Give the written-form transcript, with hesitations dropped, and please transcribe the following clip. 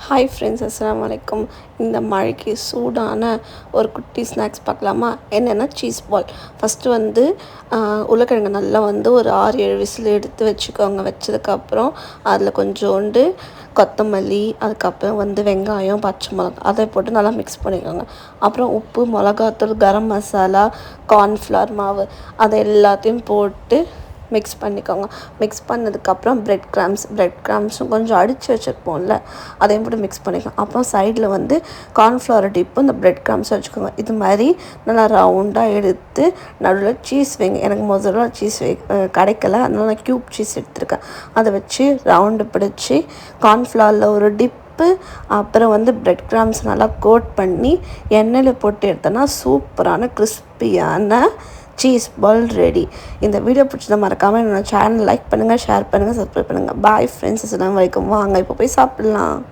Hi friends, அஸ்ஸலாமு அலைக்கும். இந்த மழைக்கு சூடான ஒரு குட்டி ஸ்நாக்ஸ் பார்க்கலாமா? என்னென்னா சீஸ் பால். ஃபஸ்ட்டு உருளைக்கிழங்கு நல்லா ஒரு 6-7 விசில் எடுத்து வச்சுக்கோங்க. வச்சதுக்கப்புறம் அதில் கொஞ்சோண்டு கொத்தமல்லி, அதுக்கப்புறம் வெங்காயம், பச்சை மிளகா அதை போட்டு நல்லா மிக்ஸ் பண்ணிக்கோங்க. அப்புறம் உப்பு, மிளகாத்தூள், கரம் மசாலா, கார்ன்ஃப்ளவர் மாவு அதை எல்லாத்தையும் போட்டு மிக்ஸ் பண்ணிக்கோங்க. மிக்ஸ் பண்ணதுக்கப்புறம் பிரெட் கிராம்ஸும் கொஞ்சம் அடித்து வச்சுருப்போம்ல, அதையும் போட்டு மிக்ஸ் பண்ணிக்கலாம். அப்புறம் சைடில் கார்ன்ஃப்ளவர் டிப்பு இந்த பிரெட் கிராம்ஸும் வச்சுக்கோங்க. இது மாதிரி நல்லா ரவுண்டாக எடுத்து நடுவில் சீஸ் வைங்க. எனக்கு முதல்ல சீஸ் கிடைக்கல, அதனால நான் க்யூப் சீஸ் எடுத்துருக்கேன். அதை வச்சு ரவுண்டு பிடிச்சி கார்ன்ஃப்ளவரில் ஒரு டிப்பு, அப்புறம் பிரெட் கிராம்ஸ் நல்லா கோட் பண்ணி எண்ணெயில் போட்டு எடுத்தோன்னா சூப்பரான கிறிஸ்பியான சீஸ் பால் ரெடி. இந்த வீடியோ பிடிச்சதை மறக்காமல் என்னோடய சேனல் லைக் பண்ணுங்கள், ஷேர் பண்ணுங்கள், சப்ஸ்கிரைப் பண்ணுங்கள். பாய் ஃப்ரெண்ட்ஸ், அஸ்ஸலாமு அலைக்கும். வாங்க இப்போ போய் சாப்பிட்லாம்.